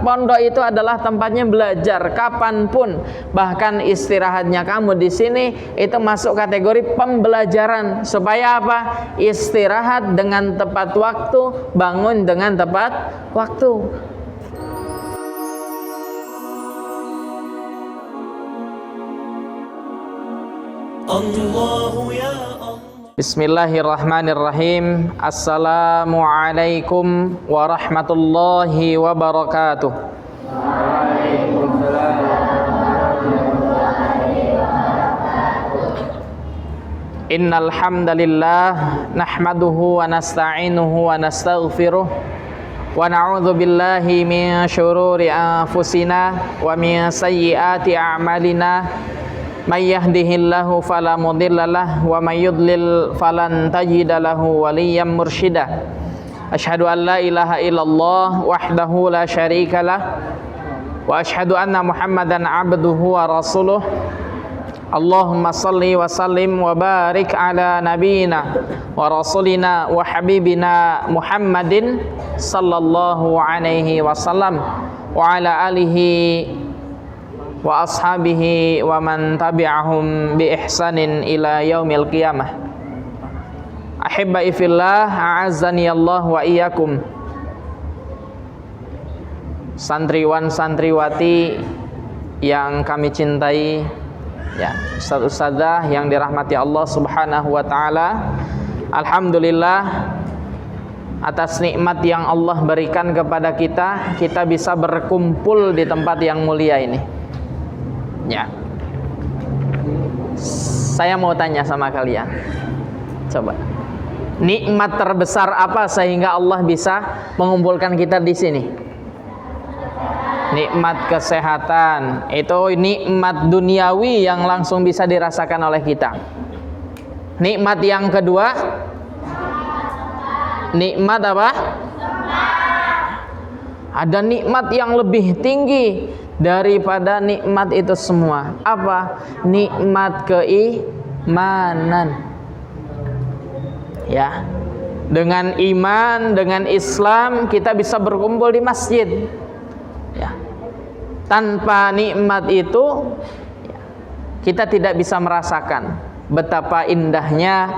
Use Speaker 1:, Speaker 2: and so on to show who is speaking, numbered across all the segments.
Speaker 1: Pondok itu adalah tempatnya belajar kapanpun, bahkan istirahatnya kamu di sini itu masuk kategori pembelajaran. Supaya apa? Istirahat dengan tepat waktu, bangun dengan tepat waktu. Allahu ya Allah. Bismillahirrahmanirrahim. Assalamualaikum warahmatullahi wabarakatuh. Waalaikumsalam warahmatullahi wabarakatuh. Innal hamdalillah nahmaduhu wa nasta'inuhu wa nastaghfiruh wa na'udzu billahi min syururi anfusina wa min sayyiati a'malina. May yahdihillahu fala mudhillalah wa may yudlil falan tajida lahu waliyyan mursyida. Asyhadu an la ilaha illallah wahdahu la syarikalah wa asyhadu anna Muhammadan abduhu wa rasuluh. Allahumma salli wa sallim wa barik ala nabiyyina wa rasulina wa habibina Muhammadin sallallahu alaihi wasallam wa ala alihi wa ashabihi wa man tabi'ahum bi ihsanin ila yaumil qiyamah. Ahibbai fillah, a'azzani Allah wa iyyakum. Santriwan santriwati yang kami cintai, ya, ustaz-ustazah yang dirahmati Allah Subhanahu wa taala. Alhamdulillah atas nikmat yang Allah berikan kepada kita, kita bisa berkumpul di tempat yang mulia ini. Ya, saya mau tanya sama kalian, coba, nikmat terbesar apa sehingga Allah bisa mengumpulkan kita di sini? Nikmat kesehatan, itu nikmat duniawi yang langsung bisa dirasakan oleh kita. Nikmat yang kedua, nikmat apa? Ada nikmat yang lebih tinggi daripada nikmat itu semua. Apa? Nikmat keimanan. Ya. Dengan iman, dengan Islam kita bisa berkumpul di masjid. Ya. Tanpa nikmat itu kita tidak bisa merasakan betapa indahnya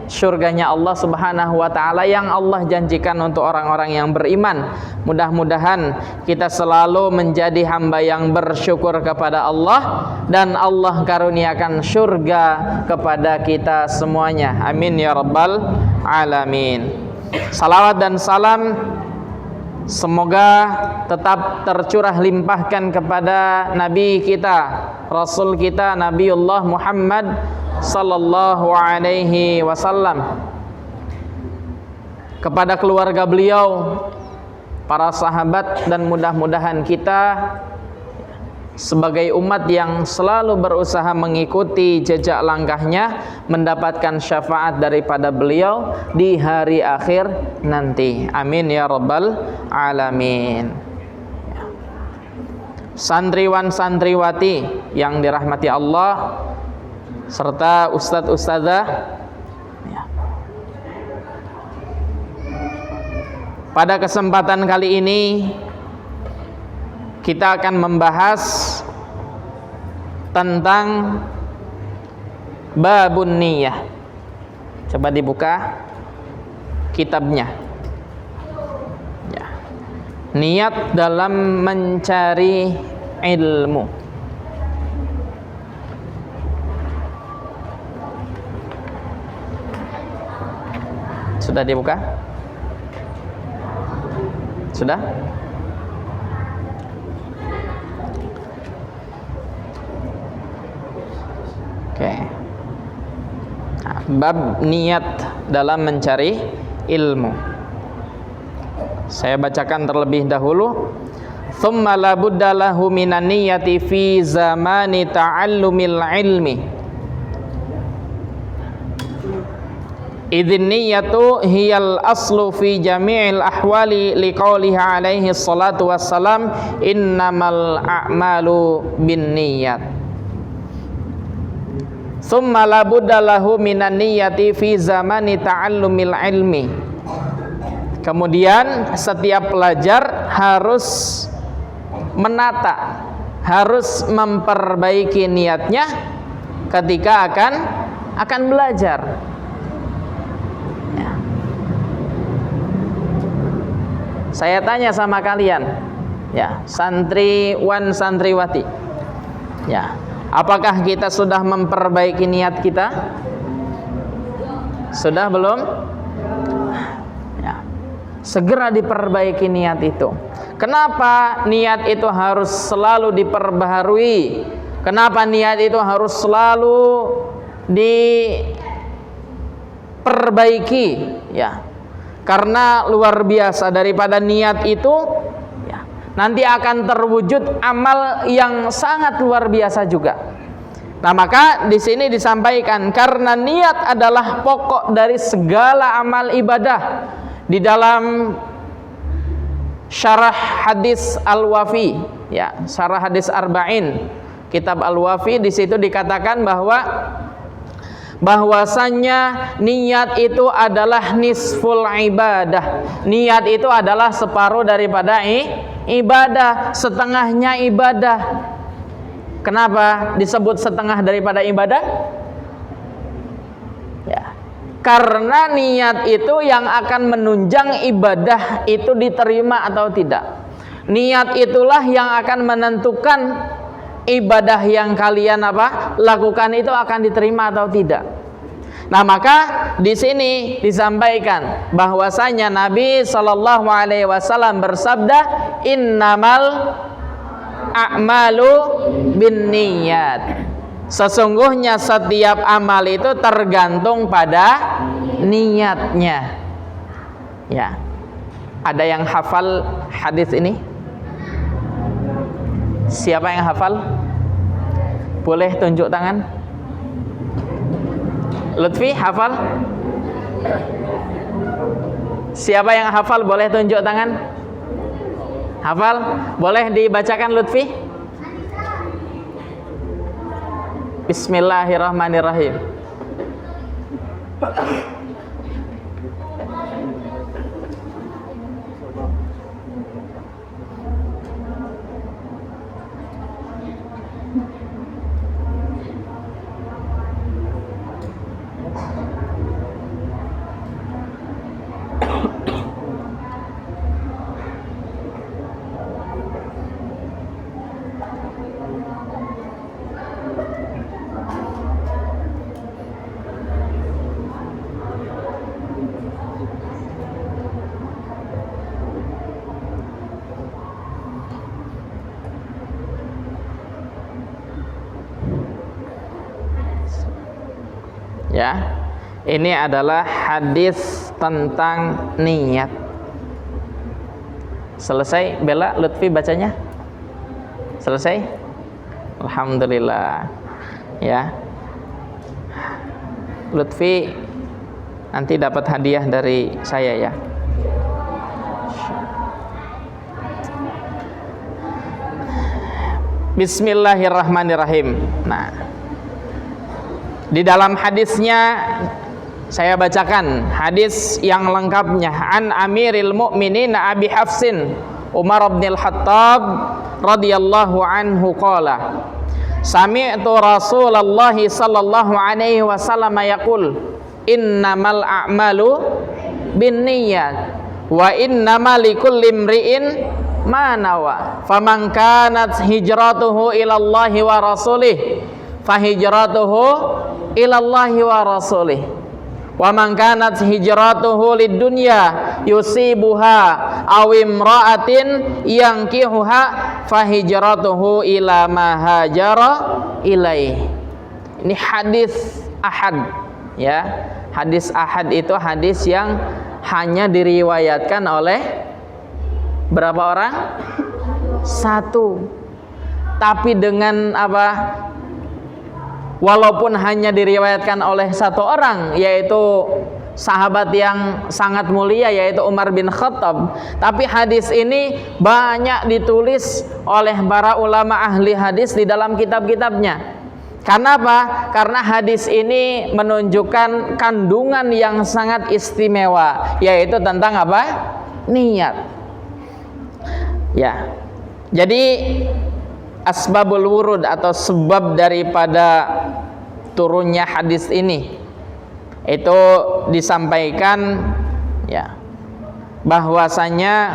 Speaker 1: surganya Allah Subhanahu wa taala yang Allah janjikan untuk orang-orang yang beriman. Mudah-mudahan kita selalu menjadi hamba yang bersyukur kepada Allah dan Allah karuniakan surga kepada kita semuanya. Amin ya rabbal alamin. Salawat dan salam semoga tetap tercurah limpahkan kepada Nabi kita, Rasul kita, Nabiullah Muhammad sallallahu alaihi wasallam, kepada keluarga beliau, para sahabat, dan mudah-mudahan kita sebagai umat yang selalu berusaha mengikuti jejak langkahnya mendapatkan syafaat daripada beliau di hari akhir nanti. Amin ya rabbal alamin. Santriwan santriwati yang dirahmati Allah serta ustadz ustadzah, ya. Pada kesempatan kali ini kita akan membahas tentang babun niyah. Coba dibuka kitabnya, ya. Niat dalam mencari ilmu. Sudah dibuka? Sudah? Oke. Nah, bab niat dalam mencari ilmu. Saya bacakan terlebih dahulu. Tsumma la budda lahu minan niyati fi zamani ta'allumil ilmi. Idzin niyatu hiyal aslu fi jami'il ahwali liqauliha alaihi salatu wassalam innamal a'malu binniyat. Tsumma la budda lahu minan niyati fi zamani ta'allumil ilmi. Kemudian setiap pelajar harus menata, harus memperbaiki niatnya ketika akan belajar. Ya. Saya tanya sama kalian, ya, santriwan santriwati, ya, apakah kita sudah memperbaiki niat kita? Sudah belum? Ya. Segera diperbaiki niat itu. Kenapa niat itu harus selalu diperbaharui? Kenapa niat itu harus selalu diperbaiki? Ya, karena luar biasa daripada niat itu, ya, nanti akan terwujud amal yang sangat luar biasa juga. Nah, maka di sini disampaikan karena niat adalah pokok dari segala amal ibadah. Di dalam syarah hadis Al-Wafi, ya, syarah hadis Arba'in, kitab Al-Wafi, di situ dikatakan bahwasannya niat itu adalah nisful ibadah. Niat itu adalah separuh daripada ibadah, setengahnya ibadah. Kenapa disebut setengah daripada ibadah? Ya, karena niat itu yang akan menunjang ibadah itu diterima atau tidak. Niat itulah yang akan menentukan ibadah yang kalian lakukan itu akan diterima atau tidak. Nah, maka di sini disampaikan bahwasanya Nabi Shallallahu Alaihi Wasallam bersabda, innamal a'malu binniyat. Sesungguhnya setiap amal itu tergantung pada niatnya. Ya. Ada yang hafal hadis ini? Siapa yang hafal? Boleh tunjuk tangan. Lutfi hafal? Siapa yang hafal boleh tunjuk tangan? Hafal? Boleh dibacakan Lutfi? Bismillahirrahmanirrahim. Ya, ini adalah hadis tentang niat. Selesai, Bella, Lutfi bacanya? Selesai? Alhamdulillah. Ya, Lutfi nanti dapat hadiah dari saya ya. Bismillahirrahmanirrahim. Nah, di dalam hadisnya saya bacakan hadis yang lengkapnya. An Amiril Mukminin Abi Hafsin Umar bin Al-Khattab radhiyallahu anhu qala sami'tu Rasulullah sallallahu alaihi wasallam yaqul innamal a'malu binniyat wa innamal likulli imri'in ma nawa faman kanat hijratuhu ila Allah wa rasulih fahijratuhu ilallahi wa rasulih wa man kanat hijratuhu lidunya yusibuha aw imra'atin yankihuha fahijratuhu ila ma hajara ilaih. Ini hadis ahad ya. Hadis ahad itu hadis yang hanya diriwayatkan oleh berapa orang? Satu. Tapi dengan apa? Walaupun hanya diriwayatkan oleh satu orang, yaitu sahabat yang sangat mulia, yaitu Umar bin Khattab, tapi hadis ini banyak ditulis oleh para ulama ahli hadis di dalam kitab-kitabnya. Kenapa? Karena hadis ini menunjukkan kandungan yang sangat istimewa, yaitu tentang apa? Niat. Ya. Jadi asbabul wurud atau sebab daripada turunnya hadis ini itu disampaikan ya bahwasanya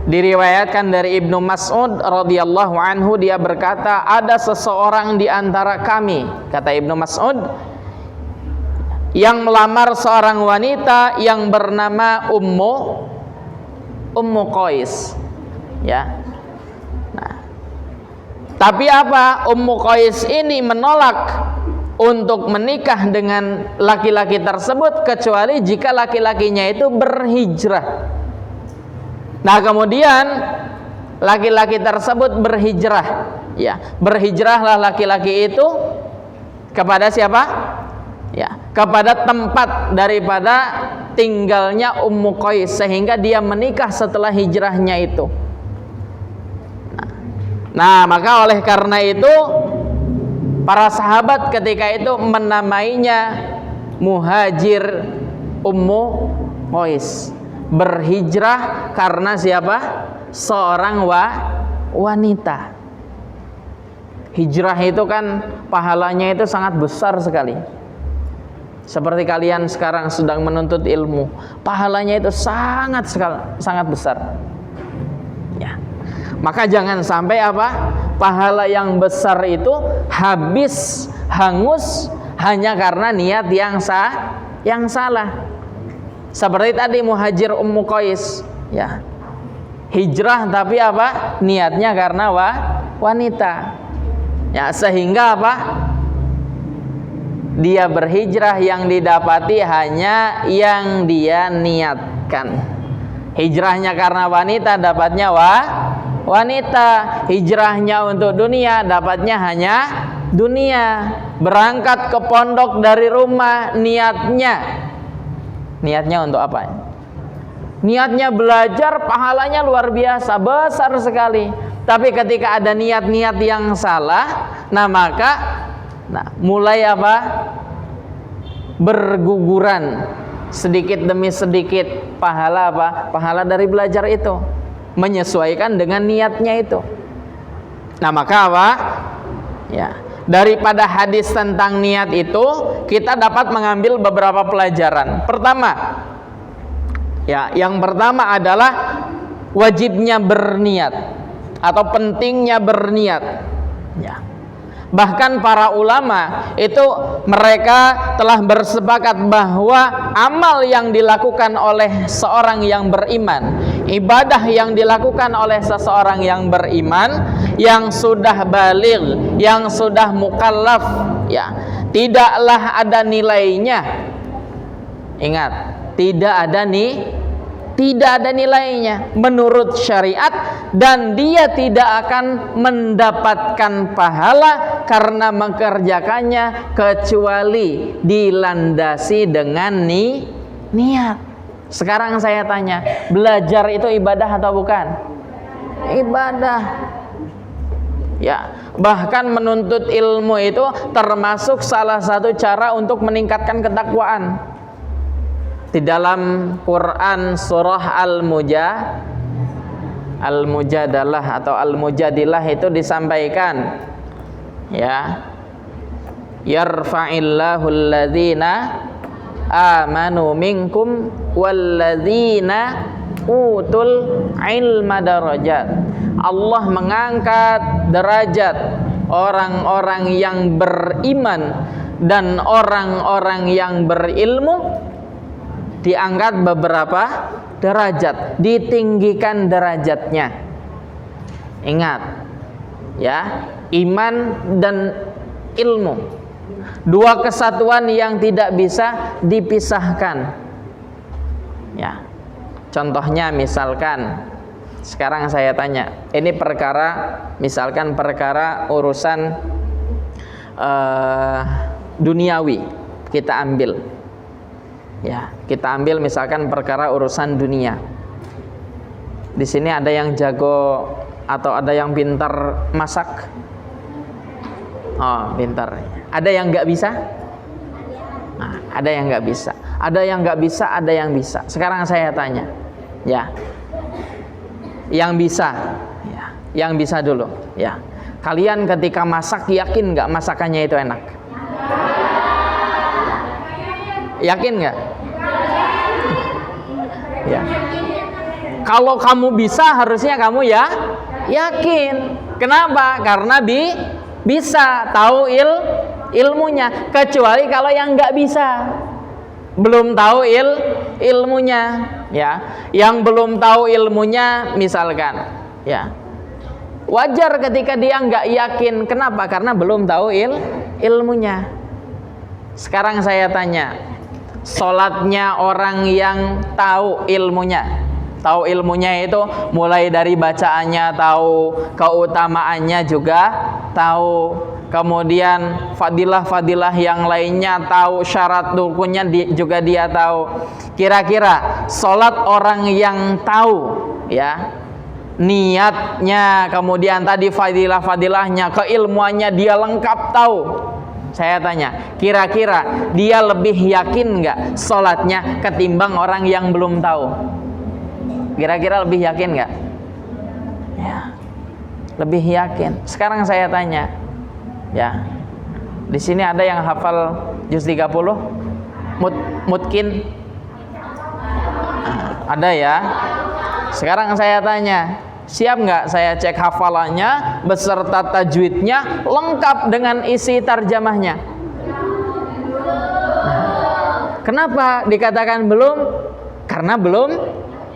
Speaker 1: diriwayatkan dari Ibnu Mas'ud radhiyallahu anhu, dia berkata, ada seseorang di antara kami, kata Ibnu Mas'ud, yang melamar seorang wanita yang bernama Ummu Qais ya. Nah, tapi apa? Ummu Qais ini menolak untuk menikah dengan laki-laki tersebut kecuali jika laki-lakinya itu berhijrah. Nah, kemudian laki-laki tersebut berhijrah ya. Berhijrahlah laki-laki itu kepada siapa? Ya, kepada tempat daripada tinggalnya Ummu Qais, sehingga dia menikah setelah hijrahnya itu. Nah, maka oleh karena itu para sahabat ketika itu menamainya Muhajir Ummu Qais, berhijrah karena siapa? Seorang wanita. Hijrah itu kan pahalanya itu sangat besar sekali. Seperti kalian sekarang sedang menuntut ilmu, pahalanya itu sangat besar. Ya. Maka jangan sampai apa? Pahala yang besar itu habis, hangus hanya karena niat yang salah. Seperti tadi Muhajir Ummu Qais, ya. Hijrah tapi apa? Niatnya karena wanita. Ya, sehingga apa? Dia berhijrah yang didapati hanya yang dia niatkan. Hijrahnya karena wanita, dapatnya wanita. Hijrahnya untuk dunia, dapatnya hanya dunia. Berangkat ke pondok dari rumah, niatnya untuk apa? Niatnya belajar, pahalanya luar biasa, besar sekali. Tapi ketika ada niat-niat yang salah, maka mulai apa? Berguguran sedikit demi sedikit pahala apa? Pahala dari belajar itu, menyesuaikan dengan niatnya itu. Nah, maka apa? Ya, daripada hadis tentang niat itu kita dapat mengambil beberapa pelajaran. Pertama, ya, yang pertama adalah wajibnya berniat atau pentingnya berniat. Ya. Bahkan para ulama itu mereka telah bersepakat bahwa amal yang dilakukan oleh seorang yang beriman, ibadah yang dilakukan oleh seseorang yang beriman, yang sudah baligh, yang sudah mukallaf, ya, tidaklah ada nilainya. Ingat, tidak ada nilainya menurut syariat, dan dia tidak akan mendapatkan pahala karena mengerjakannya kecuali dilandasi dengan niat. Sekarang saya tanya, belajar itu ibadah atau bukan? Ibadah. Ya, bahkan menuntut ilmu itu termasuk salah satu cara untuk meningkatkan ketakwaan. Di dalam Quran surah Al-Mujadalah atau Al-Mujadilah itu disampaikan, ya, yarfa'illahu alladzina amanu minkum walladzina utul ilma darajat. Allah mengangkat derajat orang-orang yang beriman dan orang-orang yang berilmu, diangkat beberapa derajat, ditinggikan derajatnya. Ingat, ya, iman dan ilmu, dua kesatuan yang tidak bisa dipisahkan. Ya, contohnya misalkan sekarang saya tanya, ini perkara, misalkan perkara urusan duniawi, kita ambil. Ya, kita ambil misalkan perkara urusan dunia. Di sini ada yang jago atau ada yang pintar masak? Oh, pintar. Ada yang nggak bisa? Nah, ada yang nggak bisa. Ada yang nggak bisa, ada yang bisa. Sekarang saya tanya, ya, Yang bisa, ya, yang bisa dulu, ya. Kalian ketika masak yakin nggak masakannya itu enak? Yakin nggak? Ya. Kalau kamu bisa harusnya kamu ya yakin. Kenapa? Karena bisa tahu ilmunya. Kecuali kalau yang nggak bisa, belum tahu ilmunya, ya. Yang belum tahu ilmunya, misalkan, ya, wajar ketika dia nggak yakin. Kenapa? Karena belum tahu ilmunya. Sekarang saya tanya, sholatnya orang yang tahu ilmunya. Tahu ilmunya itu mulai dari bacaannya tahu, keutamaannya juga tahu, kemudian fadilah-fadilah yang lainnya tahu, syarat rukunnya juga dia tahu. Kira-kira sholat orang yang tahu, ya, niatnya, kemudian tadi fadilah-fadilahnya, keilmuannya dia lengkap tahu. Saya tanya, kira-kira dia lebih yakin nggak sholatnya ketimbang orang yang belum tahu? Kira-kira lebih yakin nggak? Ya, lebih yakin. Sekarang saya tanya, ya, di sini ada yang hafal juz 30? Mutkin? Ada ya? Sekarang saya tanya, siap nggak saya cek hafalannya beserta tajwidnya lengkap dengan isi tarjamahnya? Kenapa dikatakan belum? Karena belum,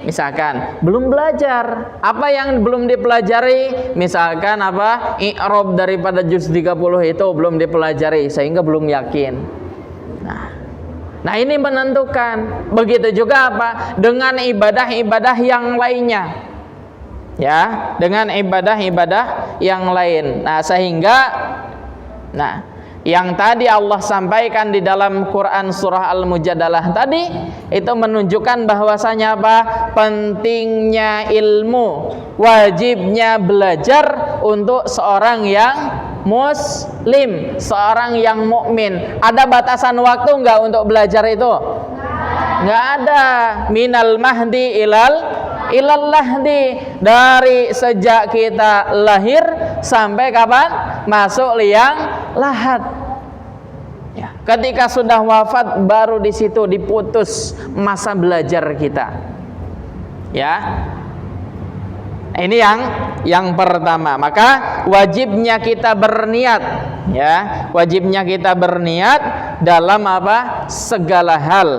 Speaker 1: misalkan belum belajar. Apa yang belum dipelajari? Misalkan apa? I'rab daripada juz 30 itu belum dipelajari sehingga belum yakin. Nah, ini menentukan. Begitu juga apa? Dengan ibadah-ibadah yang lainnya. Ya, dengan ibadah-ibadah yang lain. Nah, sehingga yang tadi Allah sampaikan di dalam Quran surah Al-Mujadalah tadi itu menunjukkan bahwasanya apa? Pentingnya ilmu, wajibnya belajar untuk seorang yang muslim, seorang yang mukmin. Ada batasan waktu enggak untuk belajar itu? Enggak ada. Minal mahdi ilal lahdi, dari sejak kita lahir sampai kapan? Masuk liang lahat. Ya, ketika sudah wafat baru di situ diputus masa belajar kita. Ya. Ini yang pertama. Maka wajibnya kita berniat, ya. Wajibnya kita berniat dalam apa? Segala hal,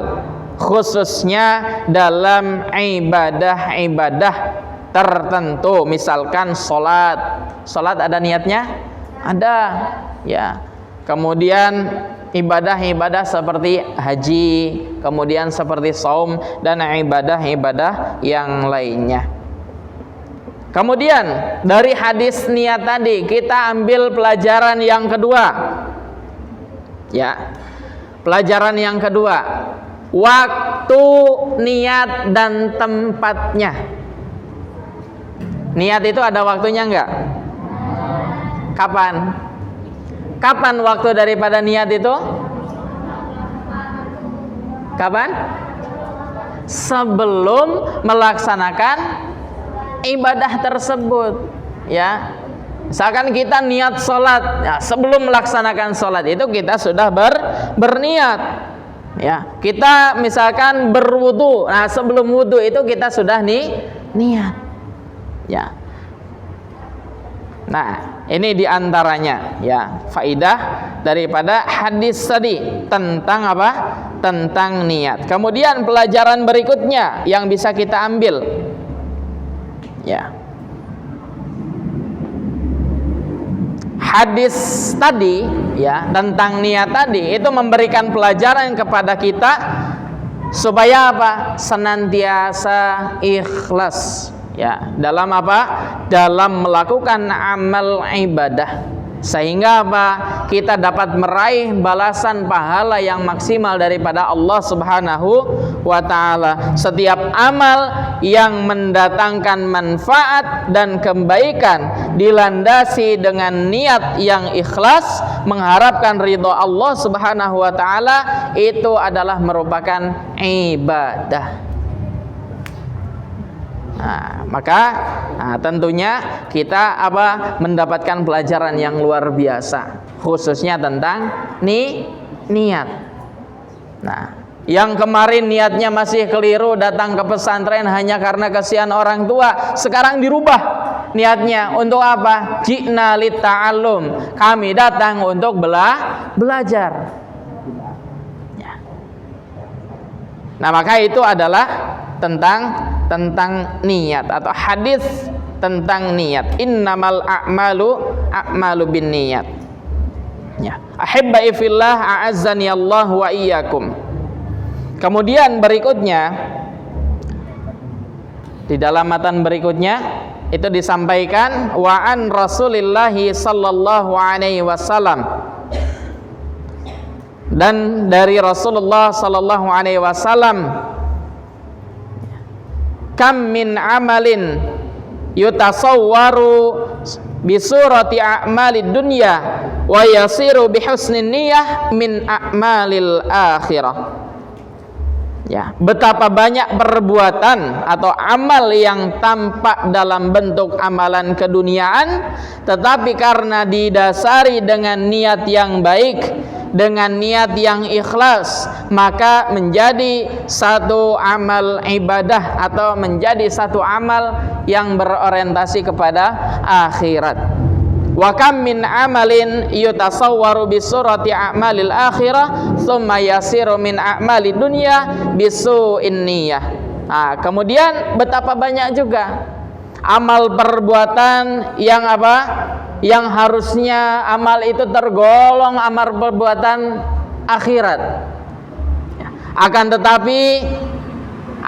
Speaker 1: khususnya dalam ibadah-ibadah tertentu. Misalkan sholat ada niatnya? Ada, ya. Kemudian ibadah-ibadah seperti haji, kemudian seperti saum dan ibadah-ibadah yang lainnya. Kemudian dari hadis niat tadi kita ambil pelajaran yang kedua. Ya. Pelajaran yang kedua, waktu niat dan tempatnya. Niat itu ada waktunya enggak? Kapan? Kapan waktu daripada niat itu? Kapan? Sebelum melaksanakan ibadah tersebut, ya. Misalkan kita niat sholat, ya, sebelum melaksanakan sholat itu kita sudah berniat, ya. Kita misalkan berwudu, nah sebelum wudu itu kita sudah niat, ya. Nah, ini diantaranya, ya, faidah daripada hadis tadi tentang apa? Tentang niat. Kemudian pelajaran berikutnya yang bisa kita ambil, ya, hadis tadi, ya, tentang niat tadi itu memberikan pelajaran kepada kita supaya apa? Senantiasa ikhlas, ya, dalam apa? Dalam melakukan amal ibadah, sehingga apa? Kita dapat meraih balasan pahala yang maksimal daripada Allah Subhanahu wa ta'ala. Setiap amal yang mendatangkan manfaat dan kebaikan dilandasi dengan niat yang ikhlas mengharapkan ridho Allah Subhanahu wa ta'ala, itu adalah merupakan ibadah. Nah, maka Nah, tentunya kita mendapatkan pelajaran yang luar biasa, khususnya tentang niat. Nah, yang kemarin niatnya masih keliru, datang ke pesantren hanya karena kasihan orang tua, sekarang dirubah niatnya untuk apa? Ji'na litta'allum, kami datang untuk belajar. Ya. Nah, maka itu adalah tentang niat, atau hadis tentang niat. Innamal a'malu bin niat. Ya. Ahibbai fillah, a'azzani Allah wa iyyakum. Kemudian berikutnya, di dalam matan berikutnya itu disampaikan wa an Rasulillah sallallahu alaihi wasallam, dan dari Rasulullah sallallahu alaihi wasallam, kam min amalin yutasawwaru bi surati a'malid dunya wa yasiru bi husnin niyyah min a'malil akhirah. Ya, betapa banyak perbuatan atau amal yang tampak dalam bentuk amalan keduniaan, tetapi karena didasari dengan niat yang baik, dengan niat yang ikhlas, maka menjadi satu amal ibadah atau menjadi satu amal yang berorientasi kepada akhirat. Wa kam min amalin yutasawwaru bi surati a'malil akhirah thumma yasiru min a'malid dunya bisu'in niyyah. Nah, kemudian betapa banyak juga amal perbuatan yang yang harusnya amal itu tergolong amal perbuatan akhirat. Akan tetapi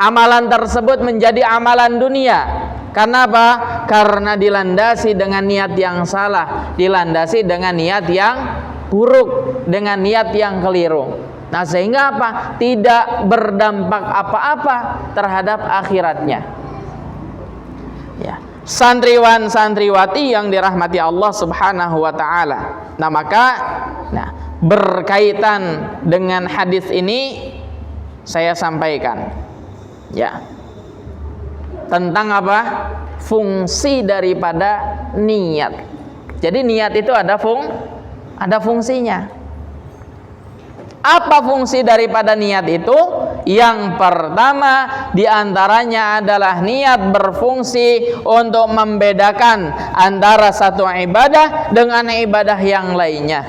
Speaker 1: amalan tersebut menjadi amalan dunia. Karena apa? Karena dilandasi dengan niat yang salah, dilandasi dengan niat yang buruk, dengan niat yang keliru. Nah, sehingga apa? Tidak berdampak apa-apa terhadap akhiratnya. Ya. Santriwan santriwati yang dirahmati Allah Subhanahu wa taala. Nah, maka berkaitan dengan hadis ini saya sampaikan. Ya. Tentang apa? Fungsi daripada niat. Jadi niat itu ada fungsinya. Apa fungsi daripada niat itu? Yang pertama diantaranya adalah niat berfungsi untuk membedakan antara satu ibadah dengan ibadah yang lainnya.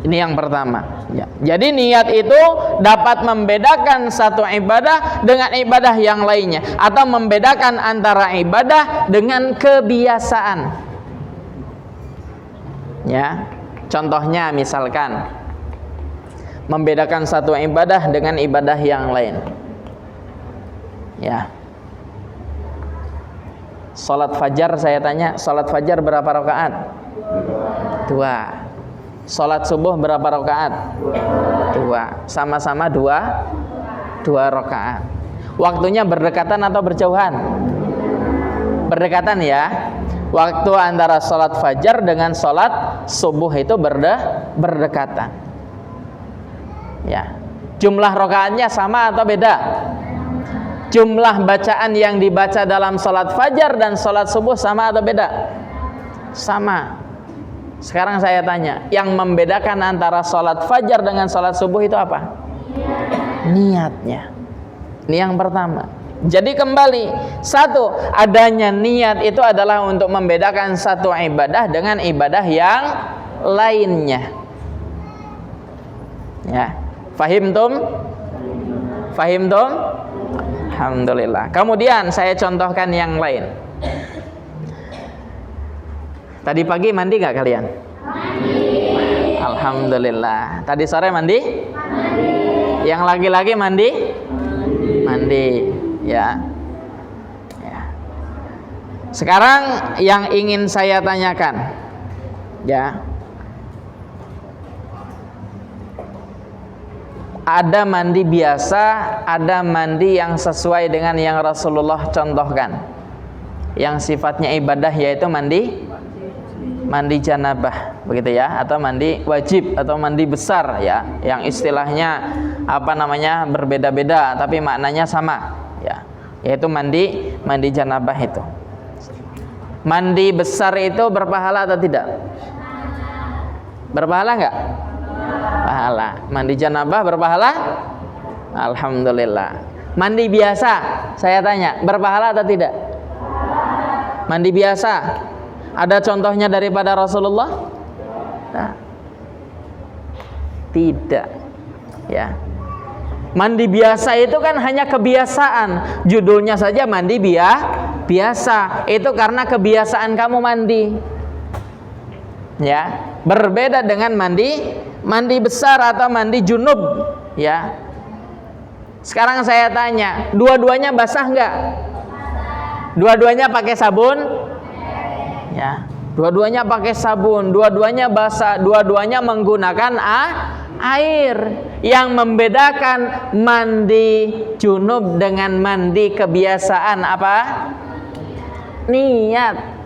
Speaker 1: Ini yang pertama. Ya. Jadi niat itu dapat membedakan satu ibadah dengan ibadah yang lainnya, atau membedakan antara ibadah dengan kebiasaan. Ya. Contohnya misalkan membedakan satu ibadah dengan ibadah yang lain. Ya. Salat fajar, saya tanya, salat fajar berapa rakaat? 2. Salat subuh berapa rakaat? 2. Sama-sama 2 rakaat. Waktunya berdekatan atau berjauhan? Berdekatan ya. Waktu antara salat fajar dengan salat subuh itu berdekatan. Ya. Jumlah rakaatnya sama atau beda? Jumlah bacaan yang dibaca dalam salat fajar dan salat subuh sama atau beda? Sama. Sekarang saya tanya, yang membedakan antara sholat fajar dengan sholat subuh itu apa? Niatnya. Ini yang pertama. Jadi kembali, satu, adanya niat itu adalah untuk membedakan satu ibadah dengan ibadah yang lainnya. Ya, fahimtum? Fahimtum? Alhamdulillah. Kemudian saya contohkan yang lain. Tadi pagi mandi nggak kalian? Mandi. Alhamdulillah. Tadi sore mandi? Mandi. Yang laki-laki mandi? Mandi. Ya. Sekarang yang ingin saya tanyakan, ya, ada mandi biasa, ada mandi yang sesuai dengan yang Rasulullah contohkan, yang sifatnya ibadah, yaitu mandi janabah, begitu ya, atau mandi wajib atau mandi besar, ya, yang istilahnya berbeda-beda tapi maknanya sama, ya. yaitu mandi janabah itu. Mandi besar itu berpahala atau tidak? Berpahala enggak? Pahala. Mandi janabah berpahala? Alhamdulillah. Mandi biasa, saya tanya, berpahala atau tidak? Mandi biasa, ada contohnya daripada Rasulullah? Nah, tidak. Ya. Mandi biasa itu kan hanya kebiasaan. Judulnya saja mandi biasa. Itu karena kebiasaan kamu mandi. Ya, berbeda dengan mandi besar atau mandi junub, ya. Sekarang saya tanya, dua-duanya basah enggak? Dua-duanya pakai sabun? Ya, dua-duanya pakai sabun, dua-duanya basah, dua-duanya menggunakan air. Yang membedakan mandi junub dengan mandi kebiasaan apa? Niat.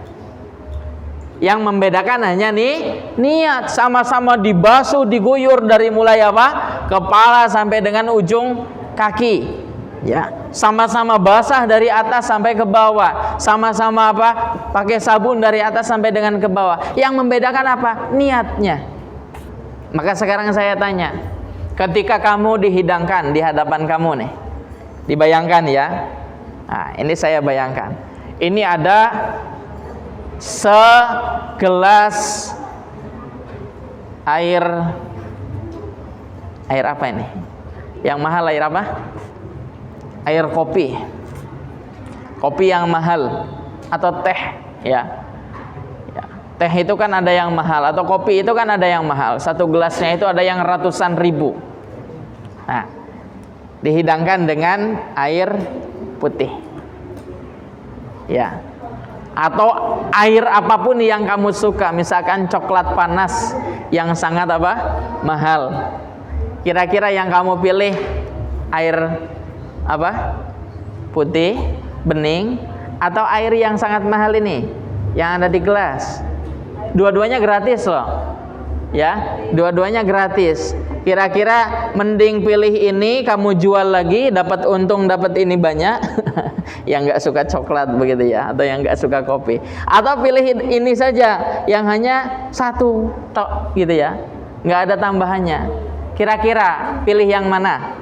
Speaker 1: Yang membedakan hanya niat. Sama-sama dibasuh, diguyur dari mulai apa? Kepala sampai dengan ujung kaki. Ya, sama-sama basah dari atas sampai ke bawah. Sama-sama apa? Pakai sabun dari atas sampai dengan ke bawah. Yang membedakan apa? Niatnya. Maka sekarang saya tanya, ketika kamu dihidangkan di hadapan kamu nih, dibayangkan ya. Nah, ini saya bayangkan. Ini ada segelas air apa ini? Yang mahal air apa? Air kopi. Kopi yang mahal atau teh, ya. Teh itu kan ada yang mahal, atau kopi itu kan ada yang mahal. Satu gelasnya itu ada yang ratusan ribu. Nah, dihidangkan dengan air putih. Ya. Atau air apapun yang kamu suka, misalkan coklat panas yang sangat apa? Mahal. Kira-kira yang kamu pilih air apa? Putih, bening, atau air yang sangat mahal ini yang ada di gelas? Dua-duanya gratis loh. Ya, dua-duanya gratis. Kira-kira mending pilih ini, kamu jual lagi, dapat untung, dapat ini banyak. Yang nggak suka coklat begitu ya, atau yang nggak suka kopi, atau pilih ini saja yang hanya satu tok gitu ya, nggak ada tambahannya. Kira-kira pilih yang mana?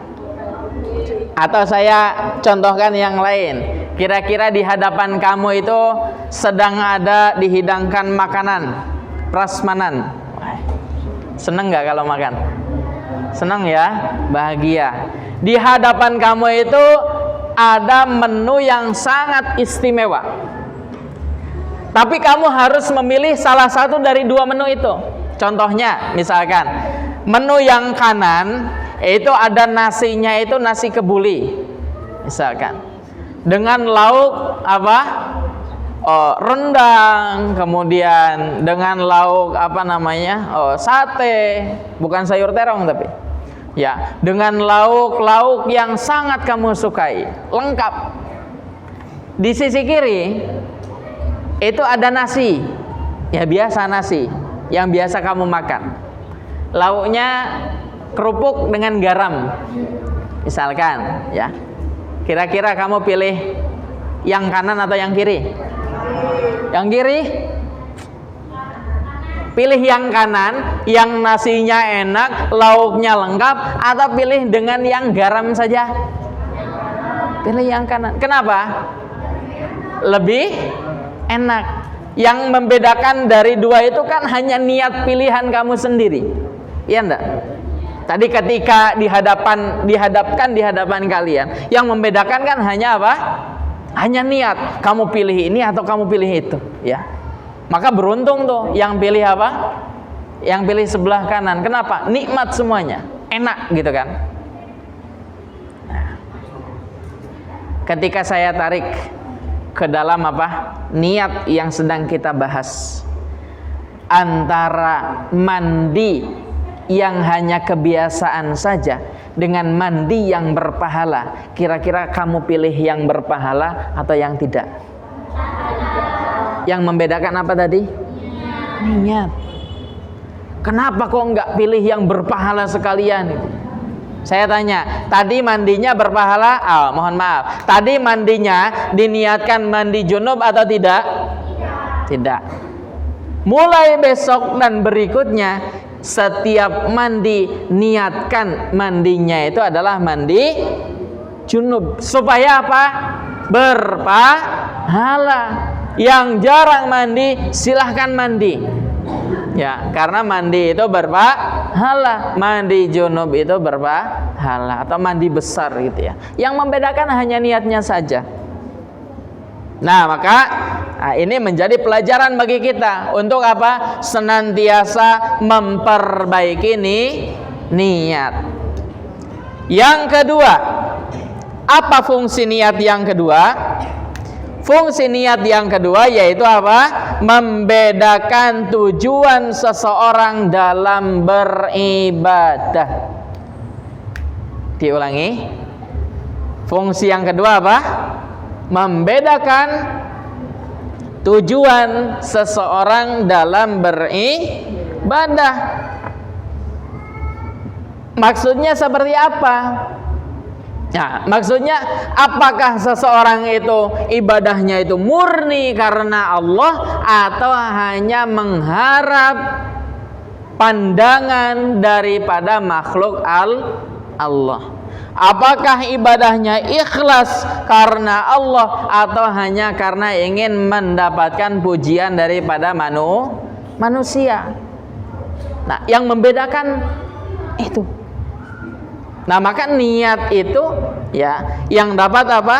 Speaker 1: Atau saya contohkan yang lain. Kira-kira di hadapan kamu itu sedang ada dihidangkan makanan prasmanan. Seneng nggak kalau makan? Seneng ya, bahagia. Di hadapan kamu itu ada menu yang sangat istimewa. Tapi kamu harus memilih salah satu dari dua menu itu. Contohnya, misalkan menu yang kanan itu ada nasinya, itu nasi kebuli, misalkan, dengan lauk apa? Rendang, kemudian dengan lauk apa namanya? Sate, bukan sayur terong tapi. Ya, dengan lauk-lauk yang sangat kamu sukai, lengkap. Di sisi kiri itu ada nasi, ya biasa nasi, yang biasa kamu makan. Lauknya kerupuk dengan garam, misalkan, ya. Kira-kira kamu pilih yang kanan atau yang kiri? Yang kiri. Pilih yang kanan, yang nasinya enak, lauknya lengkap, atau pilih dengan yang garam saja? Pilih yang kanan. Kenapa? Lebih enak. Yang membedakan dari dua itu kan hanya niat pilihan kamu sendiri. Iya enggak? Tadi ketika dihadapkan di hadapan kalian, yang membedakan kan hanya apa? Hanya niat. Kamu pilih ini atau kamu pilih itu, ya. Maka beruntung tuh yang pilih apa? Yang pilih sebelah kanan. Kenapa? Nikmat semuanya, enak gitu kan. Nah, ketika saya tarik ke dalam apa? Niat yang sedang kita bahas, antara mandi yang hanya kebiasaan saja dengan mandi yang berpahala, kira-kira kamu pilih yang berpahala atau yang tidak? Yang membedakan apa tadi? Niat. Kenapa kok nggak pilih yang berpahala sekalian? Saya tanya, tadi mandinya berpahala? Mohon maaf. Tadi mandinya diniatkan mandi junub atau tidak? Tidak. Mulai besok dan berikutnya, setiap mandi niatkan mandinya itu adalah mandi junub. Supaya apa? Berpahala. Yang jarang mandi, silahkan mandi. Ya, karena mandi itu berpahala, mandi junub itu berpahala atau mandi besar gitu ya. Yang membedakan hanya niatnya saja. Nah, maka ini menjadi pelajaran bagi kita untuk apa? Senantiasa memperbaiki niat. Yang kedua, apa fungsi niat yang kedua? Fungsi niat yang kedua yaitu apa? Membedakan tujuan seseorang dalam beribadah. Diulangi. Fungsi yang kedua apa? Membedakan tujuan seseorang dalam beribadah. Maksudnya seperti apa? Nah, maksudnya apakah seseorang itu ibadahnya itu murni karena Allah atau hanya mengharap pandangan daripada makhluk Allah? Apakah ibadahnya ikhlas karena Allah atau hanya karena ingin mendapatkan pujian daripada manusia? Nah, yang membedakan itu. Nah, maka niat itu ya yang dapat apa?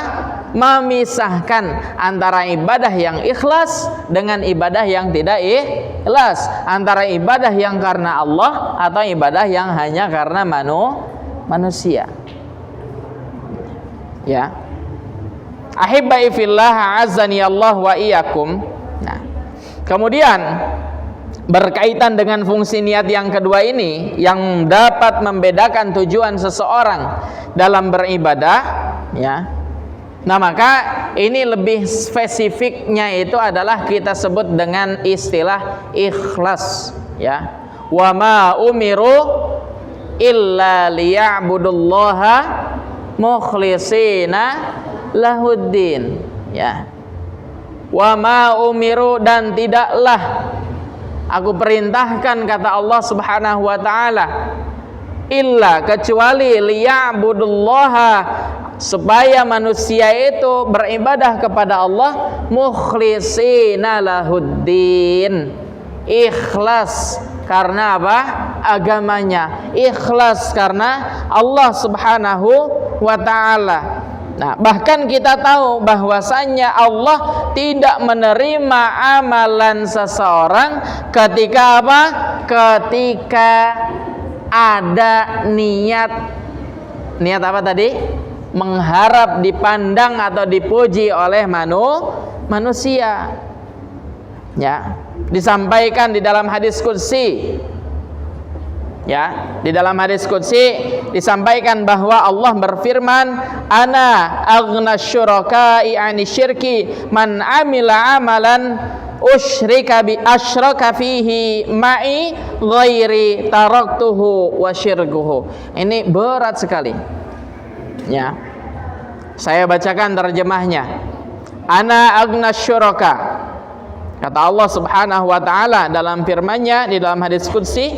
Speaker 1: Memisahkan antara ibadah yang ikhlas dengan ibadah yang tidak ikhlas, antara ibadah yang karena Allah atau ibadah yang hanya karena manusia. Ya. Ahibbai fillah azani Allah wa iyyakum. Nah, kemudian berkaitan dengan fungsi niat yang kedua ini yang dapat membedakan tujuan seseorang dalam beribadah, ya. Nah, maka ini lebih spesifiknya itu adalah kita sebut dengan istilah ikhlas, ya. Wa ma umiru illa liya'budullaha mukhlishina lahuddin, ya. Wa ma umiru, dan tidaklah aku perintahkan, kata Allah Subhanahu wa taala, illa, kecuali liya'budullaha, supaya manusia itu beribadah kepada Allah mukhlishina lahuddin, ikhlas karena apa? Agamanya, ikhlas karena Allah Subhanahu wa taala. Nah, bahkan kita tahu bahwasannya Allah tidak menerima amalan seseorang ketika apa? Ketika ada niat apa tadi? Mengharap dipandang atau dipuji oleh manusia. Ya, disampaikan di dalam hadis qudsi. Ya, di dalam hadis qudsi disampaikan bahwa Allah berfirman, "Ana aghna syuraka'i 'ani syirki man 'amila 'amalan asyraka fihi ma'i ghairi taraktuhu wa syirkuhu." Ini berat sekali. Ya. Saya bacakan terjemahnya. Ana aghna syuraka. Kata Allah Subhanahu wa taala dalam firman-Nya di dalam hadis qudsi,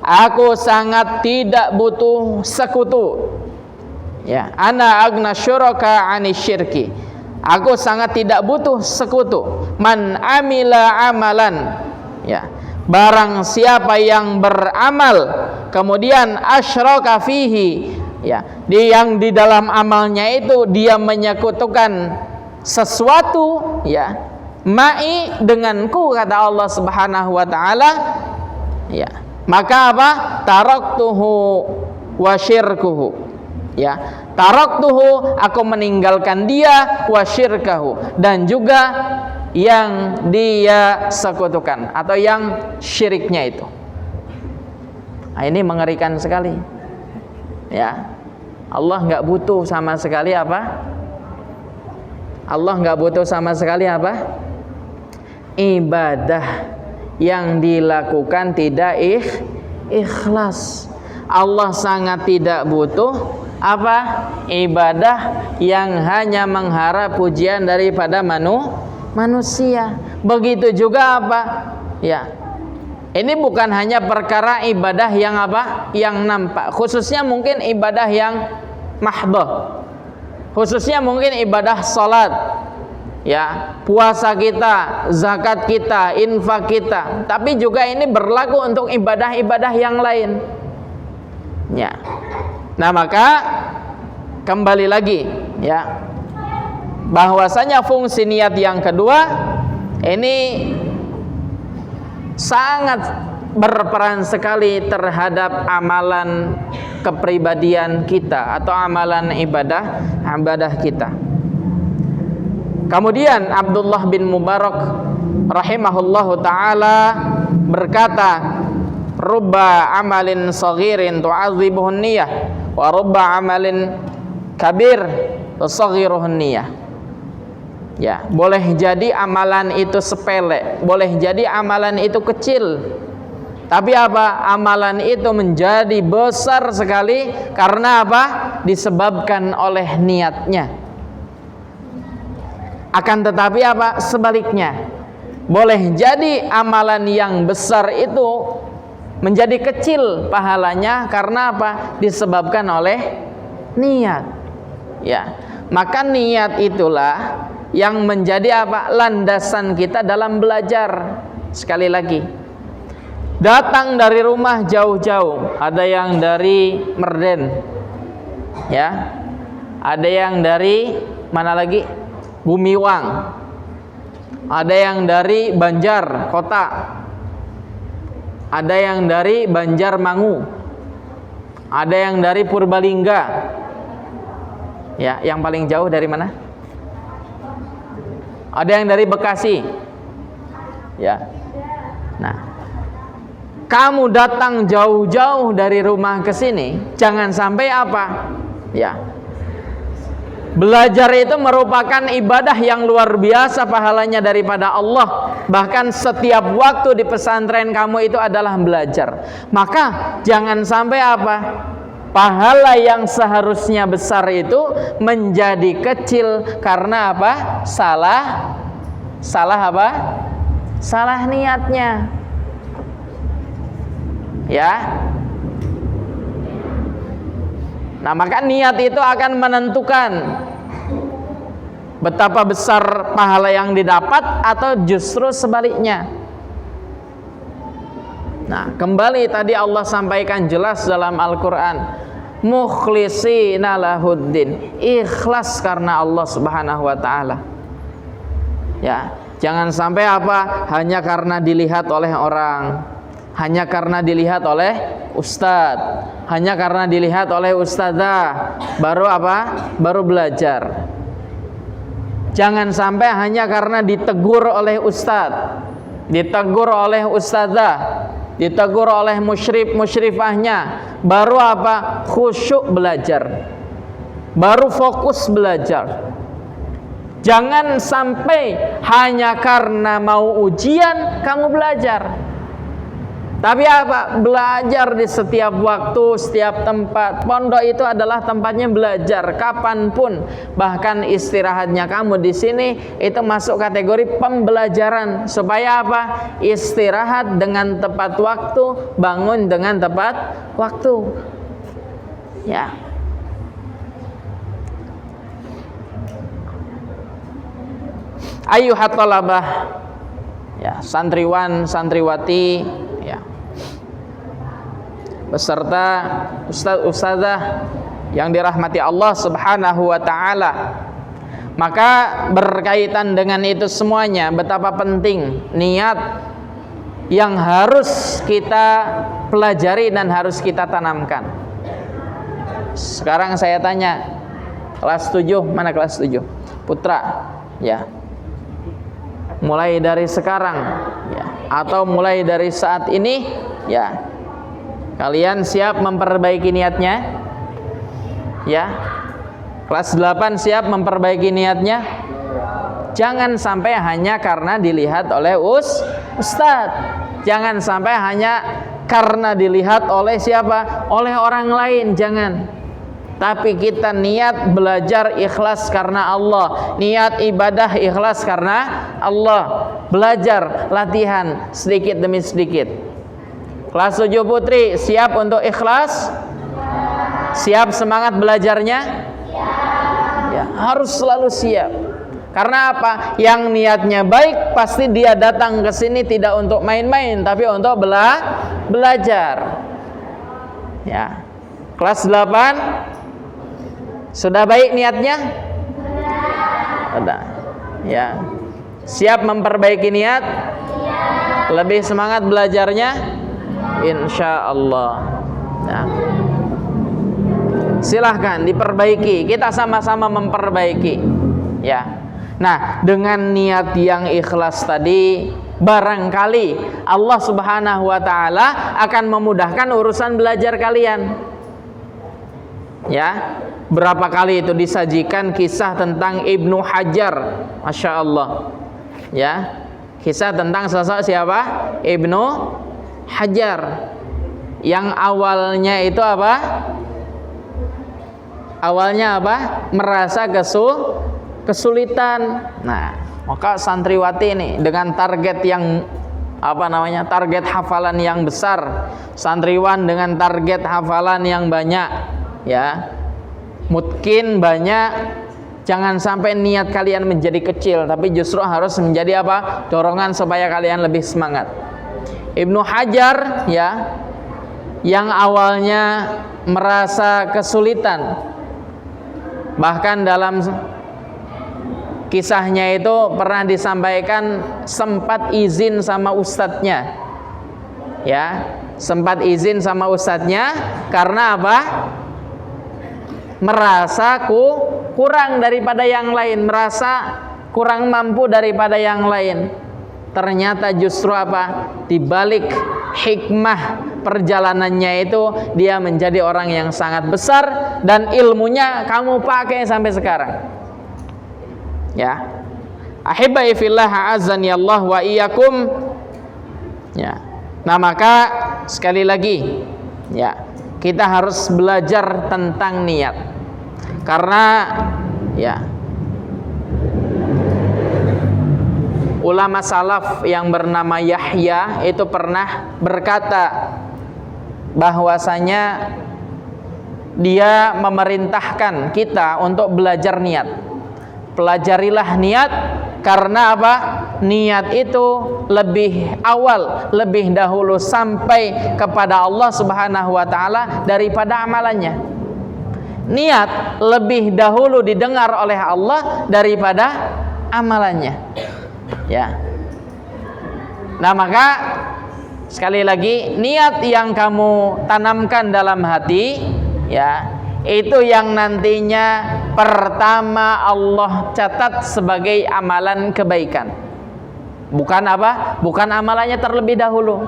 Speaker 1: aku sangat tidak butuh sekutu. Ya, ana aghna syuraka 'ani syirki. Aku sangat tidak butuh sekutu. Man amila amalan. Ya. Barang siapa yang beramal kemudian asyraka fihi, ya, yang di dalam amalnya itu dia menyekutukan sesuatu, ya, ma'i, denganku, kata Allah Subhanahu wa taala, ya, maka apa? Taraktuhu wa syirkuhu, ya, taraktuhu, aku meninggalkan dia, wa syirkahu, dan juga yang dia sekutukan atau yang syiriknya itu. Nah, ini mengerikan sekali, ya. Allah nggak butuh sama sekali apa? Allah nggak butuh sama sekali apa? Ibadah yang dilakukan tidak ikhlas. Allah sangat tidak butuh apa? Ibadah yang hanya mengharap pujian daripada manusia. Begitu juga apa? Ya. Ini bukan hanya perkara ibadah yang apa? Yang nampak. Khususnya mungkin ibadah yang mahdhah. Khususnya mungkin ibadah salat. Ya, puasa kita, zakat kita, infak kita. Tapi juga ini berlaku untuk ibadah-ibadah yang lain. Ya. Nah, maka kembali lagi ya, bahwasanya fungsi niat yang kedua ini sangat berperan sekali terhadap amalan kepribadian kita atau amalan ibadah kita. Kemudian Abdullah bin Mubarak rahimahullahu taala berkata, rubba amalin saghirin tu'adzibuhun niyah wa rubba amalin kabir tusaghiruhun niyah. Ya, boleh jadi amalan itu sepele, boleh jadi amalan itu kecil. Tapi apa? Amalan itu menjadi besar sekali karena apa? Disebabkan oleh niatnya. Akan tetapi apa? Sebaliknya. Boleh jadi amalan yang besar itu menjadi kecil pahalanya karena apa? Disebabkan oleh niat. Ya. Maka niat itulah yang menjadi apa? Landasan kita dalam belajar. Sekali lagi, datang dari rumah jauh-jauh, ada yang dari Merden, ya, ada yang dari mana lagi? Bumiwang, ada yang dari Banjar Kota, ada yang dari Banjarmangu, ada yang dari Purbalingga. Ya, yang paling jauh dari mana? Ada yang dari Bekasi. Ya. Nah, kamu datang jauh-jauh dari rumah ke sini, jangan sampai apa? Ya. Belajar itu merupakan ibadah yang luar biasa pahalanya daripada Allah. Bahkan setiap waktu di pesantren kamu itu adalah belajar. Maka jangan sampai apa? Pahala yang seharusnya besar itu menjadi kecil karena apa? Salah apa? Salah niatnya. Ya. Nah, maka niat itu akan menentukan betapa besar pahala yang didapat atau justru sebaliknya. Nah, kembali tadi Allah sampaikan jelas dalam Al-Quran, mukhlishina lahuddin, ikhlas karena Allah Subhanahu wa ta'ala. Ya, jangan sampai apa? Hanya karena dilihat oleh orang, hanya karena dilihat oleh ustadz, hanya karena dilihat oleh ustadzah, baru apa? Baru belajar. Jangan sampai hanya karena ditegur oleh ustadz, ditegur oleh ustadzah, ditegur oleh musyrifahnya, baru apa? Khusyuk belajar, baru fokus belajar. Jangan sampai hanya karena mau ujian kamu belajar, tapi apa? Belajar di setiap waktu, setiap tempat. Pondok itu adalah tempatnya belajar kapanpun. Bahkan istirahatnya kamu di sini itu masuk kategori pembelajaran. Supaya apa? Istirahat dengan tepat waktu, bangun dengan tepat waktu. Ya. Ayyuhat talabah, ya, santriwan, santriwati, ya, beserta ustaz-ustazah yang dirahmati Allah Subhanahu wa ta'ala. Maka berkaitan dengan itu semuanya, betapa penting niat yang harus kita pelajari dan harus kita tanamkan. Sekarang saya tanya, kelas 7, mana kelas 7? Putra, ya. Mulai dari sekarang, ya, atau mulai dari saat ini, ya, kalian siap memperbaiki niatnya? Ya. Kelas 8 siap memperbaiki niatnya? Jangan sampai hanya karena dilihat oleh ustadz. Jangan sampai hanya karena dilihat oleh siapa? Oleh orang lain, jangan. Tapi kita niat belajar ikhlas karena Allah, niat ibadah ikhlas karena Allah. Belajar, latihan sedikit demi sedikit. Kelas 7 putri siap untuk ikhlas? Siap semangat belajarnya? Ya, harus selalu siap. Karena apa? Yang niatnya baik pasti dia datang ke sini tidak untuk main-main, tapi untuk belajar. Ya. Kelas 8 sudah baik niatnya? Sudah. Ya. Siap memperbaiki niat? Lebih semangat belajarnya? Insya Allah. Nah. Silahkan diperbaiki. Kita sama-sama memperbaiki. Ya. Nah, dengan niat yang ikhlas tadi, barangkali Allah Subhanahu wa taala akan memudahkan urusan belajar kalian. Ya. Berapa kali itu disajikan kisah tentang Ibnu Hajar, Masya Allah. Ya. Kisah tentang sosok siapa? Ibnu Hajar. Yang awalnya itu apa? Awalnya apa? Merasa kesulitan. Nah, maka santriwati ini dengan target yang target hafalan yang besar, santriwan dengan target hafalan yang banyak, ya. Mungkin banyak, jangan sampai niat kalian menjadi kecil, tapi justru harus menjadi apa? Dorongan supaya kalian lebih semangat. Ibnu Hajar, ya, yang awalnya merasa kesulitan, bahkan dalam kisahnya itu pernah disampaikan sempat izin sama ustadznya, ya, sempat izin sama ustadznya karena apa? Merasa kurang daripada yang lain, merasa kurang mampu daripada yang lain. Ternyata justru apa? Di balik hikmah perjalanannya itu dia menjadi orang yang sangat besar dan ilmunya kamu pakai sampai sekarang. Ya. Ahibai fillah azani Allah wa iyyakum. Ya. Nah, maka sekali lagi, ya, kita harus belajar tentang niat. Karena ya, ulama salaf yang bernama Yahya itu pernah berkata bahwasanya dia memerintahkan kita untuk belajar niat. Pelajarilah niat karena apa? Niat itu lebih awal, lebih dahulu sampai kepada Allah Subhanahu wa taala daripada amalannya. Niat lebih dahulu didengar oleh Allah daripada amalannya. Ya. Nah, maka sekali lagi, niat yang kamu tanamkan dalam hati, ya, itu yang nantinya pertama Allah catat sebagai amalan kebaikan. Bukan apa? Bukan amalannya terlebih dahulu.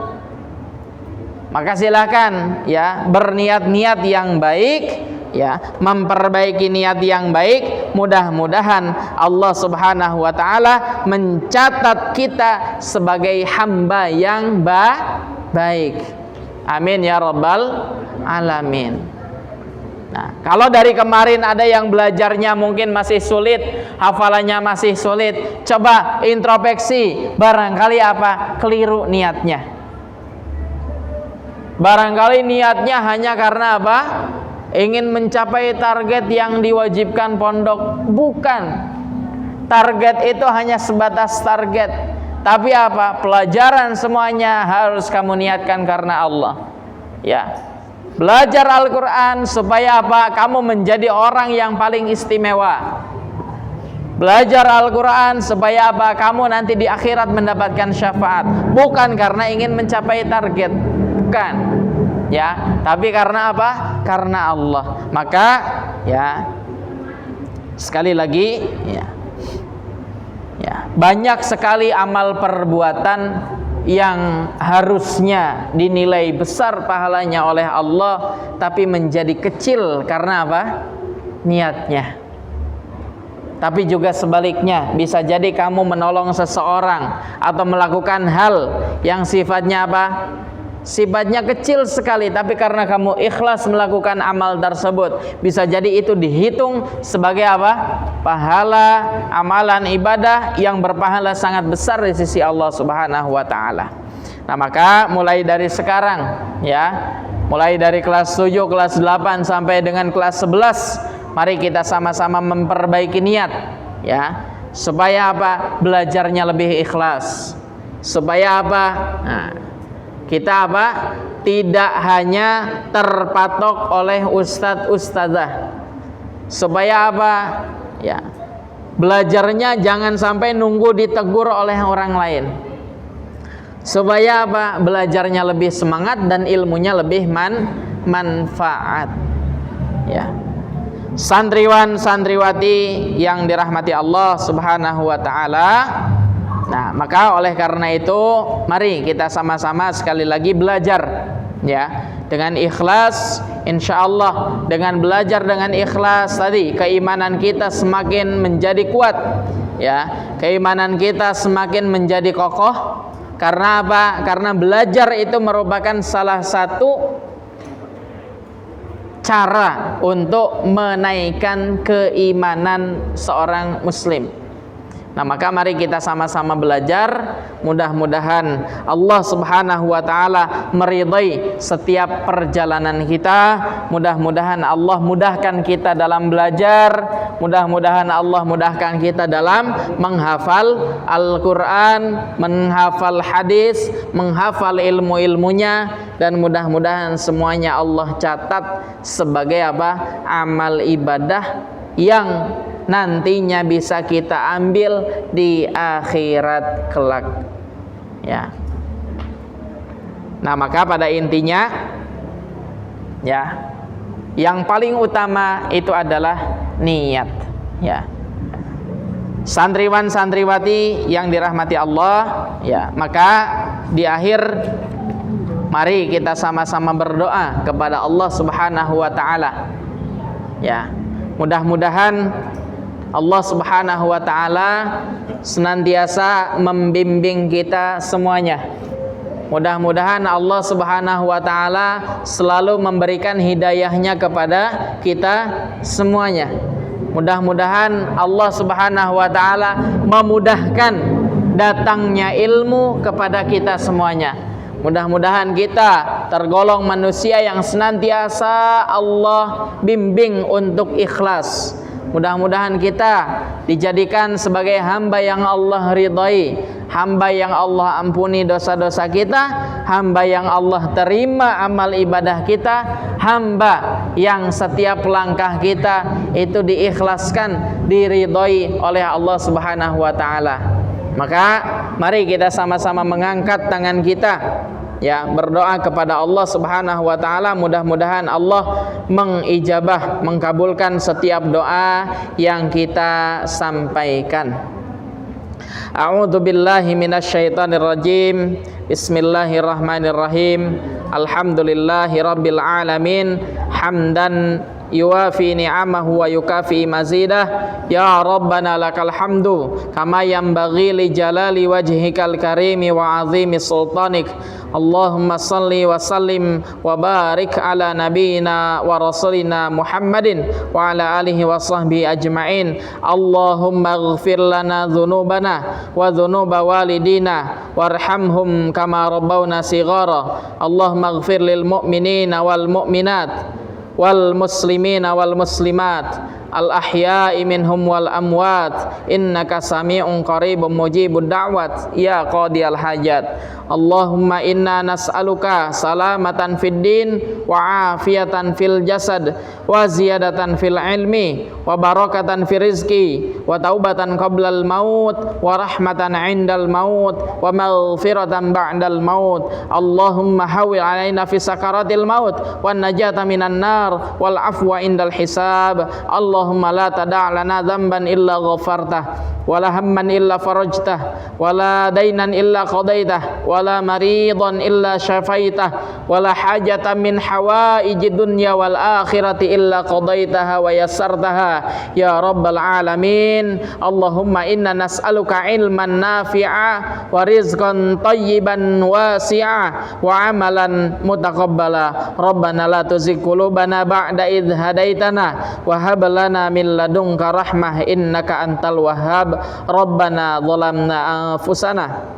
Speaker 1: Maka silakan, ya, berniat-niat yang baik, ya, memperbaiki niat yang baik. Mudah-mudahan Allah Subhanahu wa taala mencatat kita sebagai hamba yang baik. Amin ya rabbal alamin. Nah, kalau dari kemarin ada yang belajarnya mungkin masih sulit, hafalannya masih sulit, coba introspeksi, barangkali apa? Keliru niatnya. Barangkali niatnya hanya karena apa? Ingin mencapai target yang diwajibkan pondok. Bukan. Target itu hanya sebatas target. Tapi apa? Pelajaran semuanya harus kamu niatkan karena Allah. Ya. Belajar Al-Quran supaya apa? Kamu menjadi orang yang paling istimewa. Belajar Al-Quran supaya apa? Kamu nanti di akhirat mendapatkan syafaat. Bukan karena ingin mencapai target. Bukan. Ya, tapi karena apa? Karena Allah. Maka ya, sekali lagi, ya, banyak sekali amal perbuatan yang harusnya dinilai besar pahalanya oleh Allah, tapi menjadi kecil karena apa? Niatnya. Tapi juga sebaliknya, bisa jadi kamu menolong seseorang atau melakukan hal yang sifatnya apa? sifatnya kecil sekali, tapi karena kamu ikhlas melakukan amal tersebut, bisa jadi itu dihitung sebagai apa? Pahala amalan ibadah yang berpahala sangat besar di sisi Allah Subhanahu wa taala. Nah, maka mulai dari sekarang ya, mulai dari kelas 7, kelas 8 sampai dengan kelas 11, mari kita sama-sama memperbaiki niat ya, supaya apa? Belajarnya lebih ikhlas. Supaya apa? Nah, kita apa? Tidak hanya terpatok oleh ustadz-ustadzah. Supaya apa? Ya. Belajarnya jangan sampai nunggu ditegur oleh orang lain. Supaya apa? Belajarnya lebih semangat dan ilmunya lebih manfaat. Ya. Santriwan santriwati yang dirahmati Allah Subhanahu wa taala. Nah, maka oleh karena itu mari kita sama-sama sekali lagi belajar ya, dengan ikhlas. Insyaallah dengan belajar dengan ikhlas tadi, keimanan kita semakin menjadi kuat ya, keimanan kita semakin menjadi kokoh. Karena apa? Karena belajar itu merupakan salah satu cara untuk menaikkan keimanan seorang muslim. Nah, maka mari kita sama-sama belajar. Mudah-mudahan Allah Subhanahu wa taala meridai setiap perjalanan kita. Mudah-mudahan Allah mudahkan kita dalam belajar. Mudah-mudahan Allah mudahkan kita dalam menghafal Al-Qur'an, menghafal hadis, menghafal ilmu-ilmunya, dan mudah-mudahan semuanya Allah catat sebagai apa? Amal ibadah yang nantinya bisa kita ambil di akhirat kelak ya. Nah, maka pada intinya ya, yang paling utama itu adalah niat ya. Santriwan santriwati yang dirahmati Allah ya, maka di akhir mari kita sama-sama berdoa kepada Allah Subhanahu wa taala ya. Mudah-mudahan Allah Subhanahu wa taala senantiasa membimbing kita semuanya. Mudah-mudahan Allah Subhanahu wa taala selalu memberikan hidayahnya kepada kita semuanya. Mudah-mudahan Allah Subhanahu wa taala memudahkan datangnya ilmu kepada kita semuanya. Mudah-mudahan kita tergolong manusia yang senantiasa Allah bimbing untuk ikhlas. Mudah-mudahan kita dijadikan sebagai hamba yang Allah ridhai, hamba yang Allah ampuni dosa-dosa kita, hamba yang Allah terima amal ibadah kita, hamba yang setiap langkah kita itu diikhlaskan, diridhai oleh Allah Subhanahu wa taala. Maka mari kita sama-sama mengangkat tangan kita ya, berdoa kepada Allah Subhanahu wa taala. Mudah-mudahan Allah mengijabah, mengkabulkan setiap doa yang kita sampaikan. A'udzu billahi minasyaitonir rajim. Bismillahirrahmanirrahim. Alhamdulillahirabbil alamin. Hamdan yuwafi ni'amahu wa yukafi mazidah. Ya Rabbana lakal hamdu kama yanbaghi li jalali wajhikal karimi wa azimi sultanik. Allahumma salli wa sallim wa barik ala nabiyyina wa rasulina Muhammadin wa ala alihi wa sahbihi ajma'in. Allahumma ighfir lana dhunubana wa dhunuba walidina warhamhum kama rabbawna shighara. Allahumma ighfir lil mu'minina wal mu'minat wal muslimina wal muslimat al ahya'i minhum wal amwat innaka sami'un qaribun mujibud da'wat ya qadiyal hajat. Allahumma inna nas'aluka salamatan fid din wa afiyatan fil jasad wa ziyadatan fil ilmi wa barakatan fil rizqi wa taubatan qablal maut wa rahmatan 'indal maut wa maghfiratan ba'dal maut. Allahumma hawil 'alaina fi sakaratil maut wan najata minan nar wal afwa indal hisab. Allah Allahumma la tada' lana dzamban illa ghafartah wala hamman illa farajtah wala dainan illa qadaitah wala maridan illa syafaitah wala hajatan min hawaijid dunya wal akhirati illa qadaitaha wa yassartaha ya rabbal alamin. Allahumma inna nas'aluka ilman nafi'a wa rizqan tayyiban wasi'a wa amalan mutaqabbala. Rabbana la tuzigh qulubana ba'da idh hadaitana wa hab lana min ladunka rahmah innaka antal wahhab. Rabbana zalamna anfusana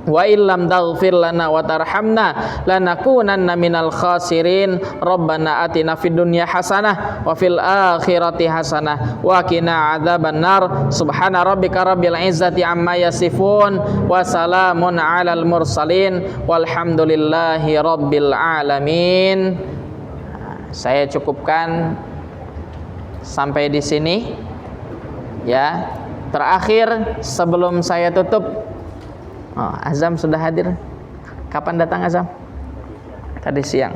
Speaker 1: wa illam taghfir lana wa tarhamna lanakunanna minal khasirin. Rabbana atina fid dunya hasanah wa fil akhirati hasanah wa qina adzabannar. Subhana rabbika rabbil izzati amma yasifun wa salamun alal mursalin walhamdulillahi rabbil alamin. Saya cukupkan sampai di sini ya. Terakhir sebelum saya tutup, Azam sudah hadir. Kapan datang Azam? Tadi siang.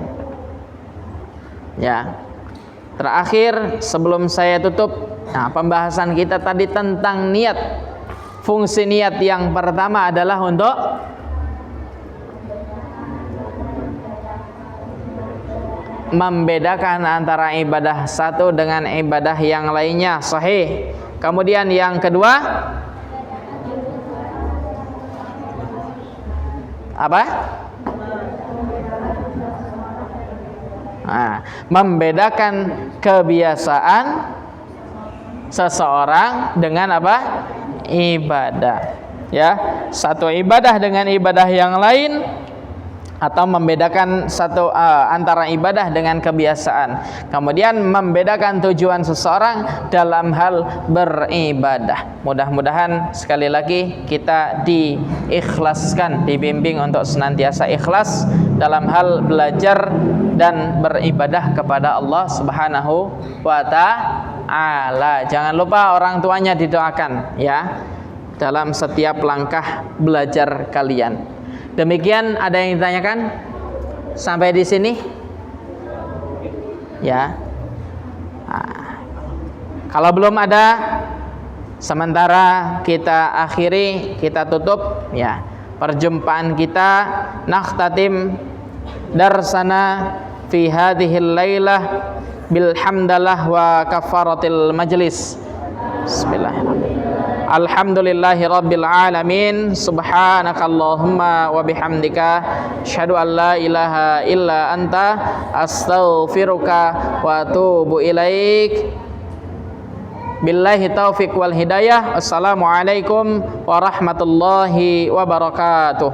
Speaker 1: Ya. Terakhir sebelum saya tutup, pembahasan kita tadi tentang niat. Fungsi niat yang pertama adalah untuk membedakan antara ibadah satu dengan ibadah yang lainnya. Sahih. Kemudian yang kedua apa? Membedakan kebiasaan seseorang dengan apa? Ibadah. Ya, satu ibadah dengan ibadah yang lain, atau membedakan satu antara ibadah dengan kebiasaan. Kemudian membedakan tujuan seseorang dalam hal beribadah. Mudah-mudahan sekali lagi kita diikhlaskan, dibimbing untuk senantiasa ikhlas dalam hal belajar dan beribadah kepada Allah Subhanahu wa ta'ala. Jangan lupa orang tuanya didoakan ya dalam setiap langkah belajar kalian. Demikian, ada yang ditanyakan sampai di sini? Ya. Kalau belum ada, sementara kita akhiri, kita tutup ya. Perjumpaan kita nakhtatim darsana fi hadhil lailah bilhamdalah wa kafaratil majlis. Bismillahirrahmanirrahim. Alhamdulillahi rabbil alamin. Subhanakallahumma wa bihamdika asyhadu an la ilaha illa anta astaghfiruka wa atubu ilaik. Billahi taufiq wal hidayah. Assalamualaikum warahmatullahi wabarakatuh.